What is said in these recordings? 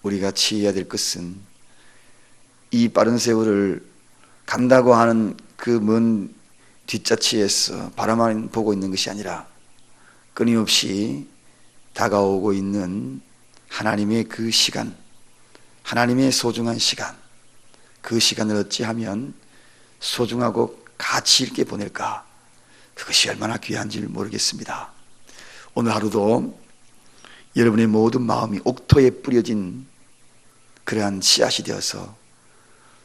우리가 취해야 될 것은 이 빠른 세월을 간다고 하는 그 먼 뒷자치에서 바라만 보고 있는 것이 아니라 끊임없이 다가오고 있는 하나님의 그 시간, 하나님의 소중한 시간, 그 시간을 어찌하면 소중하고 가치 있게 보낼까? 그것이 얼마나 귀한지를 모르겠습니다. 오늘 하루도 여러분의 모든 마음이 옥토에 뿌려진 그러한 씨앗이 되어서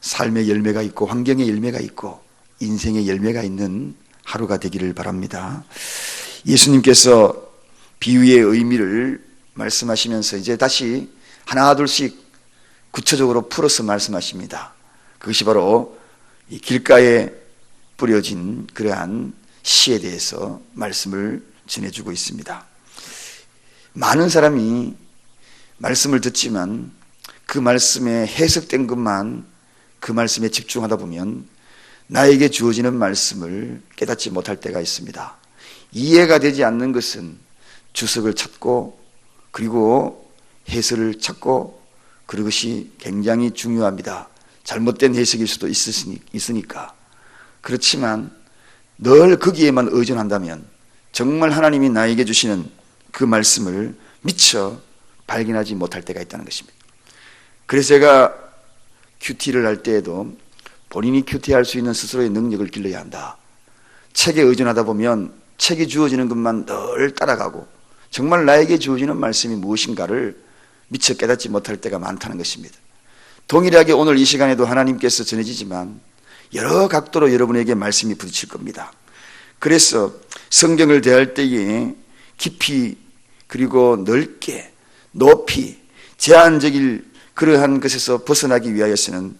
삶의 열매가 있고 환경의 열매가 있고 인생의 열매가 있는 하루가 되기를 바랍니다. 예수님께서 비유의 의미를 말씀하시면서 이제 다시 하나둘씩 구체적으로 풀어서 말씀하십니다. 그것이 바로 이 길가에 뿌려진 그러한 씨에 대해서 말씀을 전해주고 있습니다. 많은 사람이 말씀을 듣지만 그 말씀에 해석된 것만 그 말씀에 집중하다 보면 나에게 주어지는 말씀을 깨닫지 못할 때가 있습니다. 이해가 되지 않는 것은 주석을 찾고 그리고 해설을 찾고 그것이 굉장히 중요합니다. 잘못된 해석일 수도 있으니까. 그렇지만 늘 거기에만 의존한다면 정말 하나님이 나에게 주시는 그 말씀을 미처 발견하지 못할 때가 있다는 것입니다. 그래서 제가 큐티를 할 때에도 본인이 큐티할 수 있는 스스로의 능력을 길러야 한다. 책에 의존하다 보면 책이 주어지는 것만 늘 따라가고 정말 나에게 주어지는 말씀이 무엇인가를 미처 깨닫지 못할 때가 많다는 것입니다. 동일하게 오늘 이 시간에도 하나님께서 전해지지만 여러 각도로 여러분에게 말씀이 부딪힐 겁니다. 그래서 성경을 대할 때에 깊이 그리고 넓게 높이 제한적일 그러한 것에서 벗어나기 위하여서는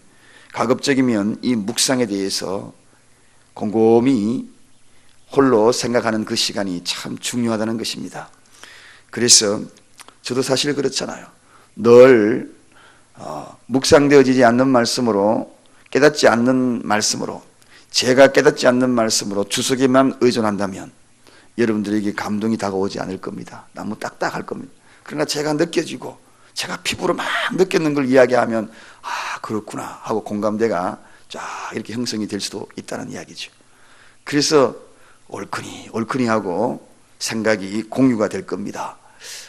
가급적이면 이 묵상에 대해서 곰곰이 홀로 생각하는 그 시간이 참 중요하다는 것입니다. 그래서 저도 사실 그렇잖아요. 늘 묵상되어지지 않는 말씀으로 깨닫지 않는 말씀으로 제가 깨닫지 않는 말씀으로 주석에만 의존한다면 여러분들에게 감동이 다가오지 않을 겁니다. 너무 딱딱할 겁니다. 그러나 제가 느껴지고 제가 피부로 막 느끼는 걸 이야기하면 아 그렇구나 하고 공감대가 쫙 이렇게 형성이 될 수도 있다는 이야기죠. 그래서 옳거니 하고 생각이 공유가 될 겁니다.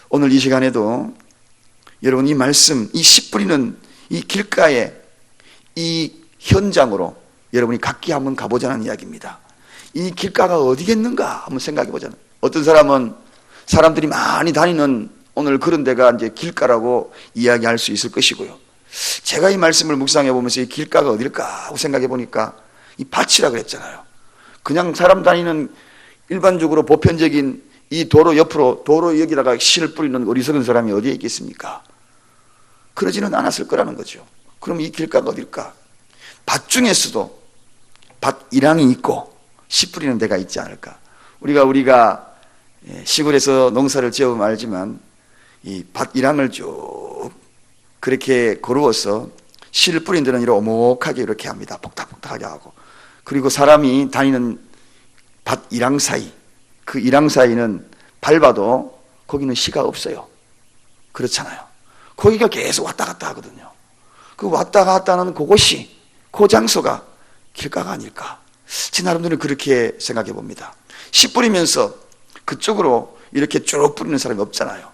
오늘 이 시간에도 여러분 이 말씀, 이 씨 뿌리는 이 길가에 이 현장으로 여러분이 각기 한번 가보자는 이야기입니다. 이 길가가 어디겠는가 한번 생각해 보자는. 어떤 사람은 사람들이 많이 다니는 오늘 그런 데가 이제 길가라고 이야기할 수 있을 것이고요. 제가 이 말씀을 묵상해 보면서 이 길가가 어딜까 하고 생각해 보니까 이 밭이라 그랬잖아요. 그냥 사람 다니는 일반적으로 보편적인 이 도로 옆으로 도로 여기다가 씨를 뿌리는 어리석은 사람이 어디에 있겠습니까? 그러지는 않았을 거라는 거죠. 그럼 이 길가가 어딜까? 밭 중에서도 밭 일항이 있고 씨 뿌리는 데가 있지 않을까? 우리가 시골에서 농사를 지어보면 알지만 이 밭 일항을 쭉 그렇게 거루어서 씨를 뿌린 데는 이렇게 오목하게 이렇게 합니다. 복닥복닥하게 하고. 그리고 사람이 다니는 밭 일항 사이, 그 일항 사이는 밟아도 거기는 씨가 없어요. 그렇잖아요. 거기가 계속 왔다 갔다 하거든요. 그 왔다 갔다 하는 그곳이, 그 장소가 길가가 아닐까. 제 나름대로 그렇게 생각해 봅니다. 씨 뿌리면서 그쪽으로 이렇게 쭉 뿌리는 사람이 없잖아요.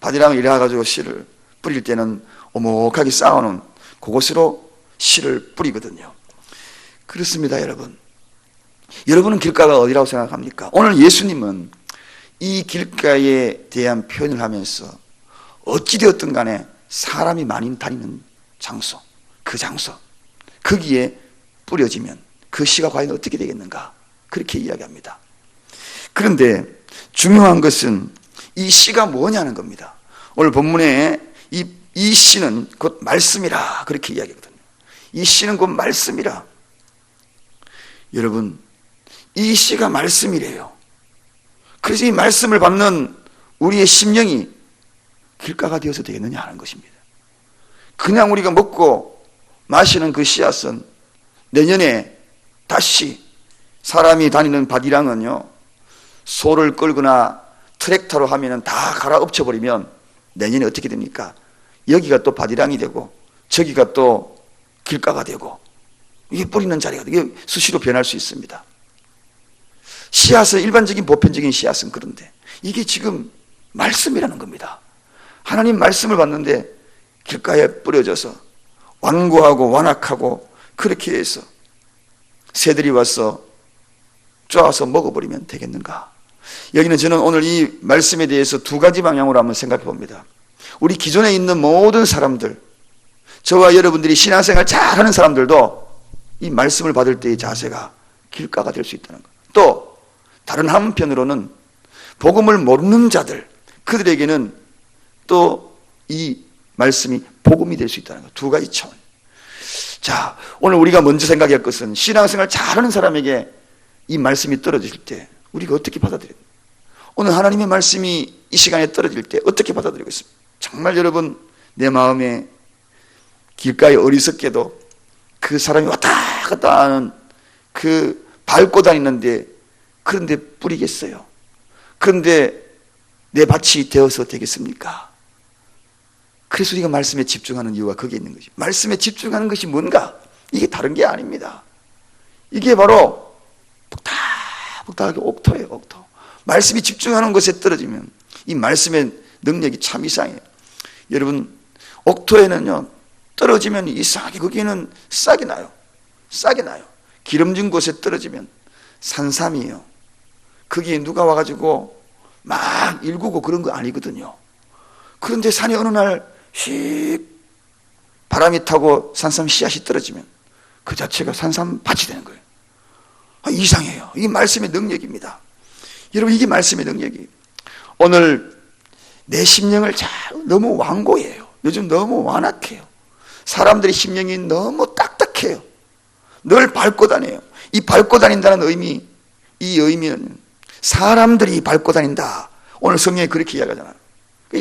밭이랑 이래가지고 씨를 뿌릴 때는 오목하게 쌓아놓은 그곳으로 씨를 뿌리거든요. 그렇습니다, 여러분. 여러분은 길가가 어디라고 생각합니까? 오늘 예수님은 이 길가에 대한 표현을 하면서 어찌되었든 간에 사람이 많이 다니는 장소, 그 장소, 거기에 뿌려지면 그 씨가 과연 어떻게 되겠는가? 그렇게 이야기합니다. 그런데 중요한 것은 이 씨가 뭐냐는 겁니다. 오늘 본문에 이 씨는 곧 말씀이라 그렇게 이야기하거든요. 이 씨는 곧 말씀이라. 여러분, 이 씨가 말씀이래요. 그래서 이 말씀을 받는 우리의 심령이 길가가 되어서 되겠느냐 하는 것입니다. 그냥 우리가 먹고 마시는 그 씨앗은 내년에 다시 사람이 다니는 밭이랑은요, 소를 끌거나 트랙터로 하면은 다 갈아엎쳐버리면 내년에 어떻게 됩니까? 여기가 또 바디랑이 되고 저기가 또 길가가 되고 이게 뿌리는 자리가 되고 이게 수시로 변할 수 있습니다. 씨앗은 일반적인 보편적인 씨앗은 그런데 이게 지금 말씀이라는 겁니다. 하나님 말씀을 받는데 길가에 뿌려져서 완고하고 완악하고 그렇게 해서 새들이 와서 쪼아서 먹어버리면 되겠는가? 여기는 저는 오늘 이 말씀에 대해서 두 가지 방향으로 한번 생각해 봅니다. 우리 기존에 있는 모든 사람들, 저와 여러분들이 신앙생활 잘하는 사람들도 이 말씀을 받을 때의 자세가 길가가 될 수 있다는 것. 또 다른 한편으로는 복음을 모르는 자들, 그들에게는 또 이 말씀이 복음이 될 수 있다는 것. 두 가지 차원. 자, 오늘 우리가 먼저 생각할 것은 신앙생활 잘하는 사람에게 이 말씀이 떨어질 때 우리가 어떻게 받아들여요? 오늘 하나님의 말씀이 이 시간에 떨어질 때 어떻게 받아들이겠습니까? 정말 여러분, 내 마음에 길가에 어리석게도 그 사람이 왔다 갔다 하는 그 밟고 다니는데 그런데 뿌리겠어요? 그런데 내 밭이 되어서 되겠습니까? 그래서 우리가 말씀에 집중하는 이유가 거기에 있는 거죠. 말씀에 집중하는 것이 뭔가? 이게 다른 게 아닙니다. 이게 바로 북닥북닥하게 옥토예요. 옥토. 말씀이 집중하는 것에 떨어지면 이 말씀의 능력이 참 이상해요. 여러분, 옥토에는요 떨어지면 이상하게 거기에는 싹이 나요. 싹이 나요. 기름진 곳에 떨어지면 산삼이에요. 거기에 누가 와가지고 막 일구고 그런 거 아니거든요. 그런데 산에 어느 날 휙 바람이 타고 산삼 씨앗이 떨어지면 그 자체가 산삼밭이 되는 거예요. 이상해요. 이게 말씀의 능력입니다. 여러분, 이게 말씀의 능력이에요. 오늘 내 심령을 너무 완고해요. 요즘 너무 완악해요. 사람들의 심령이 너무 딱딱해요. 늘 밟고 다녀요. 이 밟고 다닌다는 의미, 이 의미는 사람들이 밟고 다닌다. 오늘 성경에 그렇게 이야기하잖아요.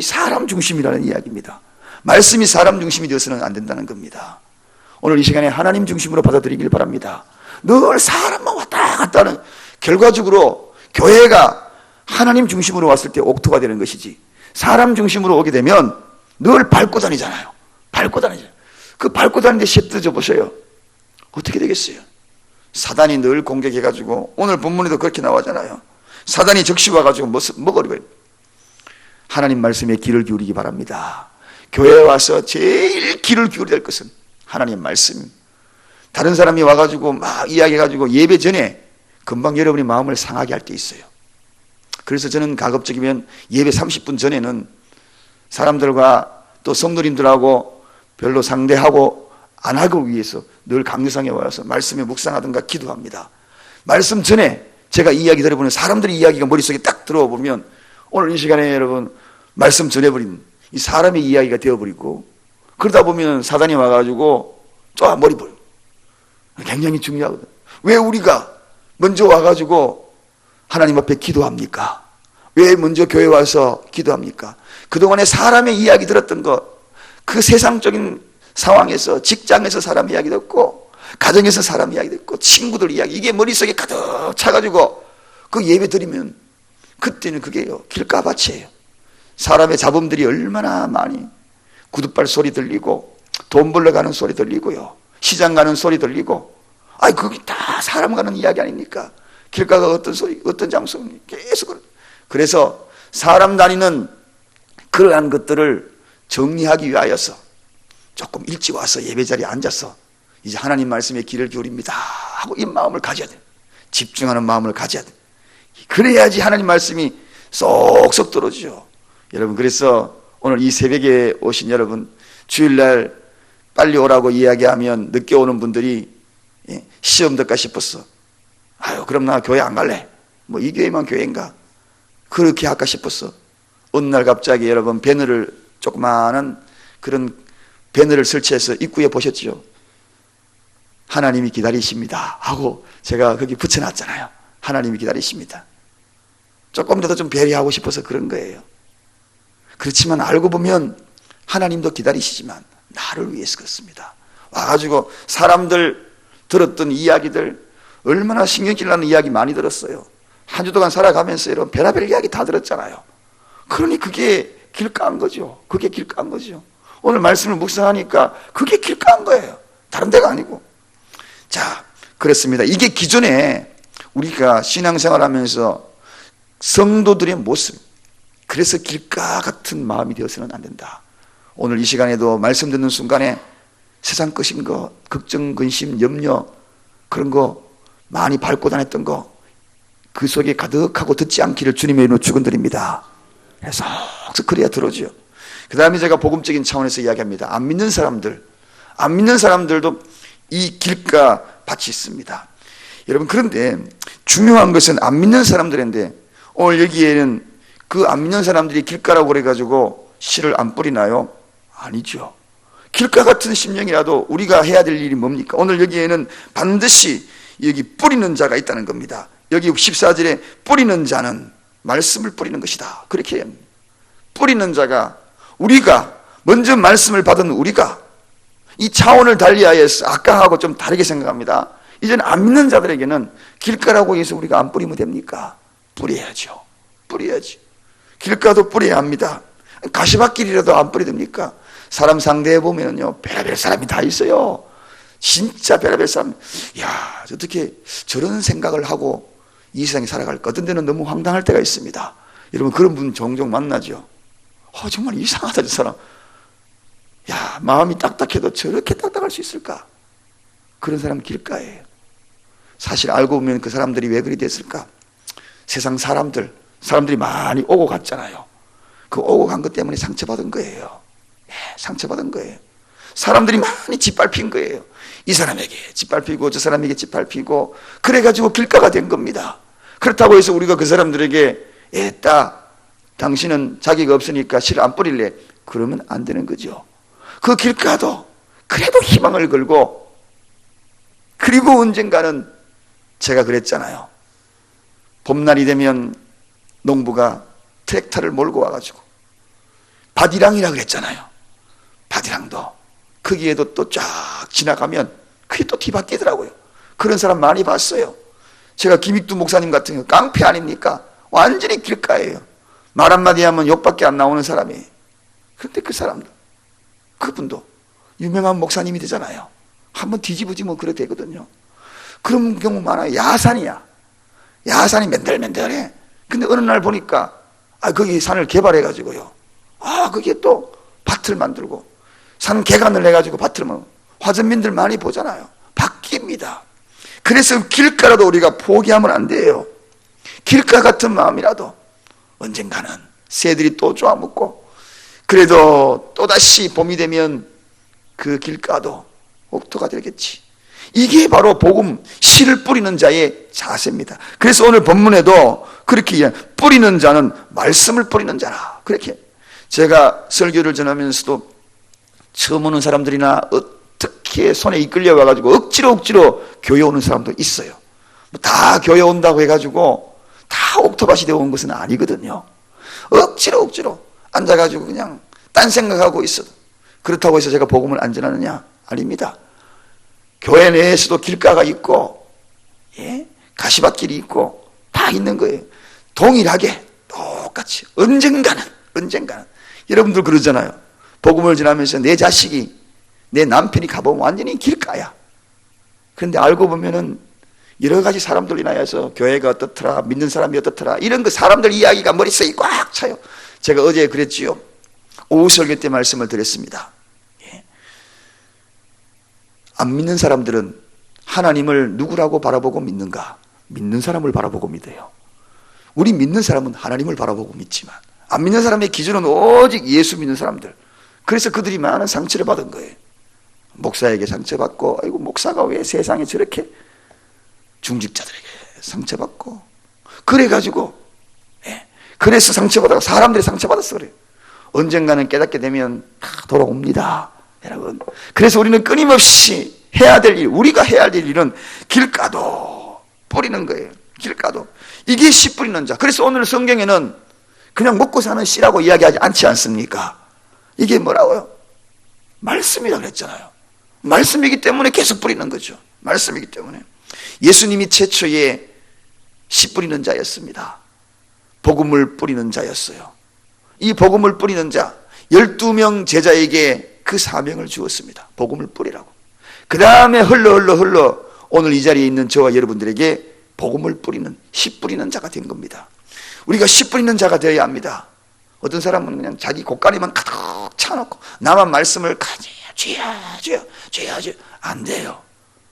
사람 중심이라는 이야기입니다. 말씀이 사람 중심이 되어서는 안 된다는 겁니다. 오늘 이 시간에 하나님 중심으로 받아들이길 바랍니다. 늘 사람만 왔다 갔다 하는, 결과적으로 교회가 하나님 중심으로 왔을 때 옥토가 되는 것이지, 사람 중심으로 오게 되면 늘 밟고 다니잖아요. 밟고 다니잖아요. 그 밟고 다니는데 쉐뜨져 보세요. 어떻게 되겠어요? 사단이 늘 공격해가지고, 오늘 본문에도 그렇게 나오잖아요. 사단이 적시 와가지고 먹어버려요. 하나님 말씀에 귀를 기울이기 바랍니다. 교회에 와서 제일 귀를 기울여야 될 것은 하나님 말씀. 다른 사람이 와가지고 막 이야기해가지고 예배 전에 금방 여러분이 마음을 상하게 할 때 있어요. 그래서 저는 가급적이면 예배 30분 전에는 사람들과 또 성도님들하고 별로 상대하고 안 하기 위해서 늘 강요상에 와서 말씀에 묵상하든가 기도합니다. 말씀 전에 제가 이야기 들어보면 사람들의 이야기가 머릿속에 딱 들어와 보면 오늘 이 시간에 여러분 말씀 전해버린 이 사람의 이야기가 되어버리고, 그러다 보면 사단이 와가지고 쪼아버리버려. 굉장히 중요하거든. 왜 우리가 먼저 와가지고 하나님 앞에 기도합니까? 왜 먼저 교회 와서 기도합니까? 그동안에 사람의 이야기 들었던 것, 그 세상적인 상황에서, 직장에서 사람 이야기 듣고, 가정에서 사람 이야기 듣고, 친구들 이야기, 이게 머릿속에 가득 차가지고 그 예배 드리면 그때는 그게요, 길가밭이에요. 사람의 잡음들이 얼마나 많이, 구둣발 소리 들리고 돈 벌러 가는 소리 들리고요, 시장 가는 소리 들리고, 거기 다 사람 가는 이야기 아닙니까? 길가가 어떤 소리, 어떤 장소, 계속. 그래서 사람 다니는 그러한 것들을 정리하기 위하여서 조금 일찍 와서 예배 자리에 앉아서 이제 하나님 말씀에 귀를 기울입니다 하고 이 마음을 가져야 돼요. 집중하는 마음을 가져야 돼요. 그래야지 하나님 말씀이 쏙쏙 들어오죠. 여러분, 그래서 오늘 이 새벽에 오신 여러분, 주일날 빨리 오라고 이야기하면 늦게 오는 분들이 시험 들까 싶었어. 그럼 나 교회 안 갈래. 뭐 이 교회만 교회인가? 그렇게 할까 싶었어. 어느 날 갑자기 여러분 배너를, 조그마한 그런 배너를 설치해서 입구에 보셨죠? 하나님이 기다리십니다 하고 제가 거기 붙여놨잖아요. 하나님이 기다리십니다. 조금 더 좀 배려하고 싶어서 그런 거예요. 그렇지만 알고 보면 하나님도 기다리시지만 나를 위해서 그렇습니다. 와가지고 사람들 들었던 이야기들, 얼마나 신경질 나는 이야기 많이 들었어요. 한 주 동안 살아가면서 여러분 별의별 이야기 다 들었잖아요. 그러니 그게 길가한 거죠. 그게 길가한 거죠. 오늘 말씀을 묵상하니까 그게 길가한 거예요. 다른 데가 아니고. 자, 그렇습니다. 이게 기존에 우리가 신앙생활하면서 성도들의 모습, 그래서 길가 같은 마음이 되어서는 안 된다. 오늘 이 시간에도 말씀 듣는 순간에 세상 것인 거, 걱정, 근심, 염려, 그런 거 많이 밟고 다녔던 거, 그 속에 가득하고 듣지 않기를 주님의 이름으로 축원드립니다. 그래서 그래야 들어오죠. 그 다음에 제가 복음적인 차원에서 이야기합니다. 안 믿는 사람들도 이 길가 밭이 있습니다. 여러분, 그런데 중요한 것은 안 믿는 사람들인데, 오늘 여기에는 그 안 믿는 사람들이 길가라고 그래가지고 씨를 안 뿌리나요? 아니죠. 길가 같은 심령이라도 우리가 해야 될 일이 뭡니까? 오늘 여기에는 반드시 여기 뿌리는 자가 있다는 겁니다. 여기 14절에 뿌리는 자는 말씀을 뿌리는 것이다. 그렇게 합니다. 뿌리는 자가, 우리가 먼저 말씀을 받은 우리가 이 차원을 달리하여서 아까하고 좀 다르게 생각합니다. 이제는 안 믿는 자들에게는 길가라고 해서 우리가 안 뿌리면 됩니까? 뿌려야죠. 뿌려야지. 길가도 뿌려야 합니다. 가시밭길이라도 안 뿌려야 됩니까? 사람 상대해 보면요, 별의별 사람이 다 있어요. 진짜 별의별 사람. 야, 어떻게 저런 생각을 하고 이 세상에 살아갈까? 어떤 데는 너무 황당할 때가 있습니다. 여러분, 그런 분 종종 만나죠. 정말 이상하다, 저 사람. 야, 마음이 딱딱해도 저렇게 딱딱할 수 있을까? 그런 사람 길가예요. 사실 알고 보면 그 사람들이 왜 그리 됐을까? 세상 사람들이 많이 오고 갔잖아요. 그 오고 간 것 때문에 상처받은 거예요. 상처받은 거예요. 사람들이 많이 짓밟힌 거예요. 이 사람에게 짓밟히고 저 사람에게 짓밟히고, 그래가지고 길가가 된 겁니다. 그렇다고 해서 우리가 그 사람들에게 당신은 자기가 없으니까 실 안 뿌릴래, 그러면 안 되는 거죠. 그 길가도 그래도 희망을 걸고, 그리고 언젠가는 제가 그랬잖아요. 봄날이 되면 농부가 트랙터를 몰고 와가지고 밭이랑이라 그랬잖아요. 밭이랑도 거기에도 또 쫙 지나가면 그게 또 뒤바뀌더라고요. 그런 사람 많이 봤어요. 제가 김익두 목사님 같은 경우 깡패 아닙니까? 완전히 길가예요. 말 한마디 하면 욕밖에 안 나오는 사람이에요. 그런데 그 사람도, 그분도 유명한 목사님이 되잖아요. 한번 뒤집어지면 그래 되거든요. 그런 경우 많아요. 야산이 맨들맨들해. 근데 어느 날 보니까 거기 산을 개발해가지고요, 거기에 또 밭을 만들고 산 개간을 해가지고 밭을 만들고, 화전민들 많이 보잖아요. 바뀝니다. 그래서 길가라도 우리가 포기하면 안 돼요. 길가 같은 마음이라도 언젠가는 새들이 또 쪼아먹고, 그래도 또다시 봄이 되면 그 길가도 옥토가 되겠지. 이게 바로 복음, 씨를 뿌리는 자의 자세입니다. 그래서 오늘 본문에도 그렇게 뿌리는 자는 말씀을 뿌리는 자라, 그렇게. 제가 설교를 전하면서도 처음 오는 사람들이나 어떻게 손에 이끌려 와가지고 억지로 교회 오는 사람도 있어요. 다 교회 온다고 해가지고 다 옥토밭이 되어 온 것은 아니거든요. 억지로 앉아가지고 그냥 딴 생각하고 있어도. 그렇다고 해서 제가 복음을 안 전하느냐? 아닙니다. 교회 내에서도 길가가 있고, 가시밭길이 있고 다 있는 거예요. 동일하게 똑같이 언젠가는 여러분들 그러잖아요. 복음을 전하면서 내 자식이, 내 남편이 가보면 완전히 길가야. 그런데 알고 보면은 여러 가지 사람들이 나와서 교회가 어떻더라, 믿는 사람이 어떻더라, 이런 거 사람들 이야기가 머릿속에 꽉 차요. 제가 어제 그랬지요. 오후 설교 때 말씀을 드렸습니다. 안 믿는 사람들은 하나님을 누구라고 바라보고 믿는가? 믿는 사람을 바라보고 믿어요. 우리 믿는 사람은 하나님을 바라보고 믿지만, 안 믿는 사람의 기준은 오직 예수 믿는 사람들. 그래서 그들이 많은 상처를 받은 거예요. 목사에게 상처받고, 아이고 목사가 왜 세상에 저렇게, 중직자들에게 상처받고, 그래가지고 그래서 상처받아서 사람들이 상처받았어 그래요. 언젠가는 깨닫게 되면 다 돌아옵니다, 여러분. 그래서 우리는 끊임없이 해야 될 일, 우리가 해야 될 일은 길가도 뿌리는 거예요. 길가도. 이게 씨 뿌리는 자. 그래서 오늘 성경에는 그냥 먹고 사는 씨라고 이야기하지 않지 않습니까? 이게 뭐라고요? 말씀이라고 그랬잖아요. 말씀이기 때문에 계속 뿌리는 거죠. 말씀이기 때문에. 예수님이 최초의 씨 뿌리는 자였습니다. 복음을 뿌리는 자였어요. 이 복음을 뿌리는 자, 12명 제자에게 그 사명을 주었습니다. 복음을 뿌리라고. 그 다음에 흘러 오늘 이 자리에 있는 저와 여러분들에게 복음을 뿌리는, 씨 뿌리는 자가 된 겁니다. 우리가 씨 뿌리는 자가 되어야 합니다. 어떤 사람은 그냥 자기 고가리만 가득 차놓고 나만 말씀을 가지 죄야 안 돼요.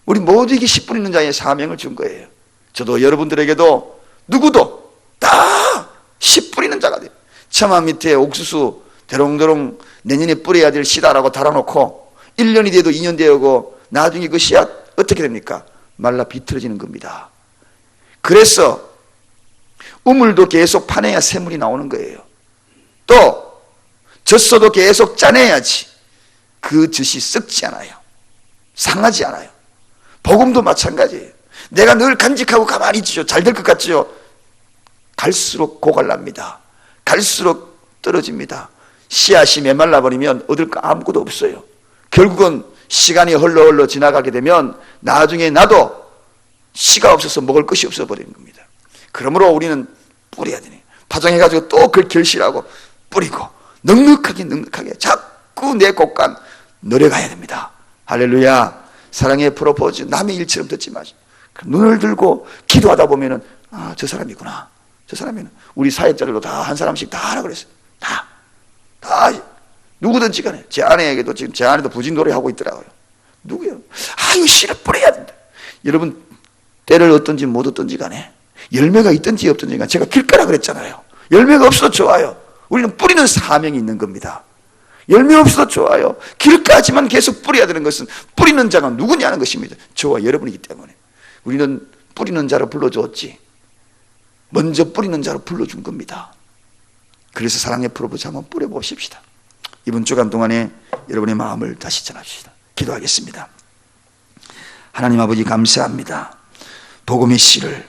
우리 모두에게 씨 뿌리는 자의 사명을 준 거예요. 저도 여러분들에게도 누구도 다 씨 뿌리는 자가 돼요. 처마 밑에 옥수수 대롱대롱 내년에 뿌려야 될 씨다라고 달아놓고 1년이 돼도 2년 되고 나중에 그 씨앗 어떻게 됩니까? 말라 비틀어지는 겁니다. 그래서 우물도 계속 파내야 샘물이 나오는 거예요. 또 젖소도 계속 짜내야지 그 젖이 썩지 않아요. 상하지 않아요. 복음도 마찬가지예요. 내가 늘 간직하고 가만히 있죠. 잘 될 것 같죠. 갈수록 고갈납니다. 갈수록 떨어집니다. 씨앗이 메말라 버리면 얻을 거 아무것도 없어요. 결국은 시간이 흘러 지나가게 되면 나중에 나도 씨가 없어서 먹을 것이 없어 버리는 겁니다. 그러므로 우리는 뿌려야 되네. 파종해가지고 또 그걸 결실하고 뿌리고 넉넉하게 자꾸 내 곳간 노력해야 됩니다. 할렐루야. 사랑의 프로포즈 남의 일처럼 듣지 마시고 눈을 들고 기도하다 보면은 저 사람이구나. 저 사람이는 우리 사역자들도 다 한 사람씩 다 하라 그랬어요. 다 누구든지 간에 제 아내에게도 지금 제 아내도 부진 노래하고 있더라고요. 누구요? 이거 씨를 뿌려야 된다. 여러분 때를 얻든지 못 얻든지 간에 열매가 있든지 없든지 간에 제가 길가라 그랬잖아요. 열매가 없어도 좋아요. 우리는 뿌리는 사명이 있는 겁니다. 열매 없어도 좋아요. 길까지만 계속 뿌려야 되는 것은 뿌리는 자가 누구냐는 것입니다. 저와 여러분이기 때문에 우리는 뿌리는 자로 불러줬지 먼저 뿌리는 자로 불러준 겁니다. 그래서 사랑의 프로포즈 한번 뿌려보십시다. 이번 주간 동안에 여러분의 마음을 다시 전합시다. 기도하겠습니다. 하나님 아버지 감사합니다. 복음의 씨를